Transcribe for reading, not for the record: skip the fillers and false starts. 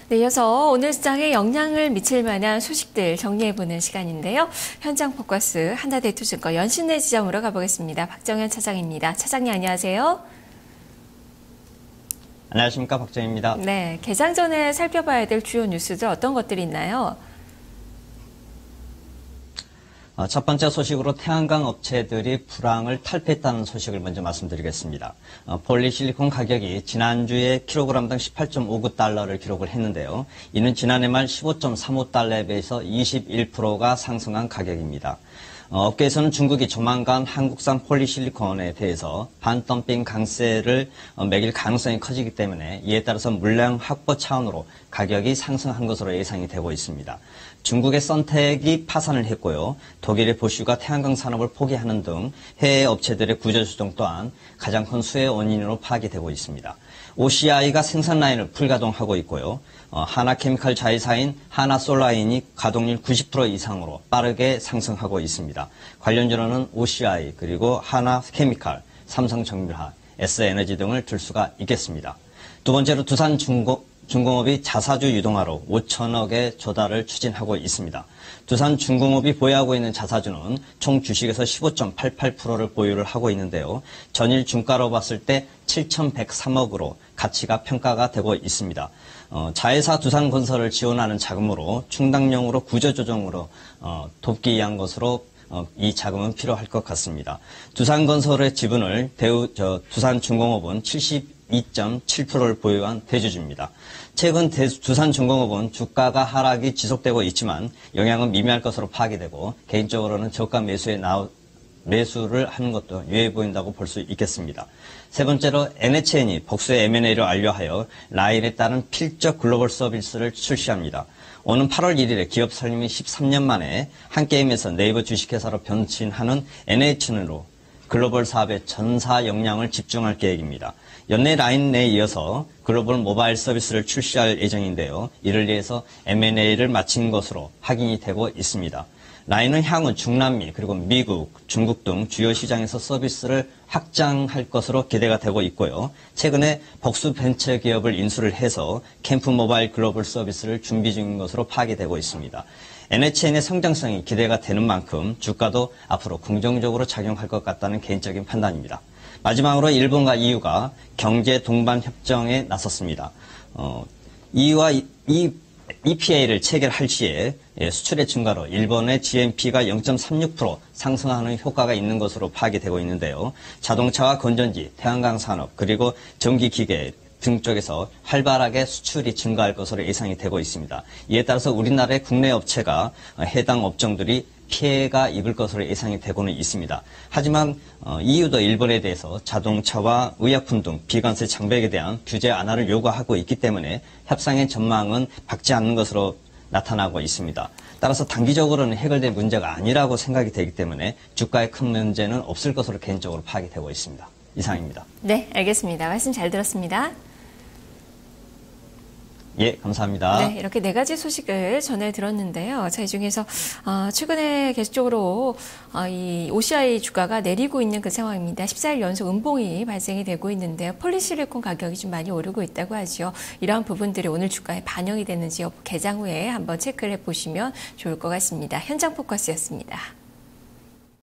네, 이어서 오늘 시장에 영향을 미칠 만한 소식들 정리해보는 시간인데요. 현장 포커스 하나대투증권 연신내 지점으로 가보겠습니다. 박정현 차장입니다. 차장님 안녕하세요. 안녕하십니까, 박정현입니다. 네, 개장 전에 살펴봐야 될 주요 뉴스들 어떤 것들이 있나요? 첫 번째 소식으로 태양광 업체들이 불황을 탈피했다는 소식을 먼저 말씀드리겠습니다. 폴리실리콘 가격이 지난주에 킬로그램당 18.59달러를 기록을 했는데요. 이는 지난해 말 15.35달러에 비해서 21%가 상승한 가격입니다. 업계에서는 중국이 조만간 한국산 폴리실리콘에 대해서 반덤핑 강세를 매길 가능성이 커지기 때문에 이에 따라서 물량 확보 차원으로 가격이 상승한 것으로 예상이 되고 있습니다. 중국의 선택이 파산을 했고요. 독일의 보슈가 태양광 산업을 포기하는 등 해외 업체들의 구조조정 또한 가장 큰 수혜 원인으로 파악이 되고 있습니다. OCI가 생산 라인을 풀가동하고 있고요. 하나케미칼 자회사인 하나솔라인이 가동률 90% 이상으로 빠르게 상승하고 있습니다. 관련주로는 OCI 그리고 하나케미칼, 삼성정밀화, S에너지 등을 들 수가 있겠습니다. 두 번째로 두산중공업이 자사주 유동화로 5천억의 조달을 추진하고 있습니다. 두산중공업이 보유하고 있는 자사주는 총 주식에서 15.88%를 보유를 하고 있는데요. 전일 중가로 봤을 때 7,103억으로 가치가 평가가 되고 있습니다. 자회사 두산건설을 지원하는 자금으로 충당용으로 구조조정으로 돕기 위한 것으로 이 자금은 필요할 것 같습니다. 두산건설의 지분을 두산중공업은 72.7%를 보유한 대주주입니다. 최근 두산중공업은 주가가 하락이 지속되고 있지만 영향은 미미할 것으로 파악이 되고 개인적으로는 저가 매수를 하는 것도 유효해 보인다고 볼 수 있겠습니다. 세 번째로 NHN이 복수의 M&A를 완료하여 라인에 따른 필적 글로벌 서비스를 출시합니다. 오는 8월 1일에 기업 설립이 13년 만에 한 게임에서 네이버 주식회사로 변신하는 NHN으로 글로벌 사업의 전사 역량을 집중할 계획입니다. 연내 라인에 이어서 글로벌 모바일 서비스를 출시할 예정인데요. 이를 위해서 M&A를 마친 것으로 확인이 되고 있습니다. 라인은 향후 중남미 그리고 미국, 중국 등 주요 시장에서 서비스를 확장할 것으로 기대가 되고 있고요. 최근에 복수 벤처 기업을 인수를 해서 캠프 모바일 글로벌 서비스를 준비 중인 것으로 파악이 되고 있습니다. NHN의 성장성이 기대가 되는 만큼 주가도 앞으로 긍정적으로 작용할 것 같다는 개인적인 판단입니다. 마지막으로 일본과 EU가 경제 동반 협정에 나섰습니다. EU와 EPA를 체결할 시에 수출의 증가로 일본의 GNP가 0.36% 상승하는 효과가 있는 것으로 파악이 되고 있는데요. 자동차와 건전지, 태양광 산업, 그리고 전기기계 등 쪽에서 활발하게 수출이 증가할 것으로 예상이 되고 있습니다. 이에 따라서 우리나라의 국내 업체가 해당 업종들이 피해가 입을 것으로 예상이 되고는 있습니다. 하지만 EU도 일본에 대해서 자동차와 의약품 등 비관세 장벽에 대한 규제 완화를 요구하고 있기 때문에 협상의 전망은 밝지 않는 것으로 나타나고 있습니다. 따라서 단기적으로는 해결될 문제가 아니라고 생각이 되기 때문에 주가에 큰 문제는 없을 것으로 개인적으로 파악이 되고 있습니다. 이상입니다. 네, 알겠습니다. 말씀 잘 들었습니다. 예, 감사합니다. 네, 이렇게 네 가지 소식을 전해 들었는데요. 자, 이 중에서 최근에 계속적으로 이 OCI 주가가 내리고 있는 그 상황입니다. 14일 연속 음봉이 발생이 되고 있는데요. 폴리실리콘 가격이 좀 많이 오르고 있다고 하죠. 이러한 부분들이 오늘 주가에 반영이 되는지 개장 후에 한번 체크를 해보시면 좋을 것 같습니다. 현장 포커스였습니다.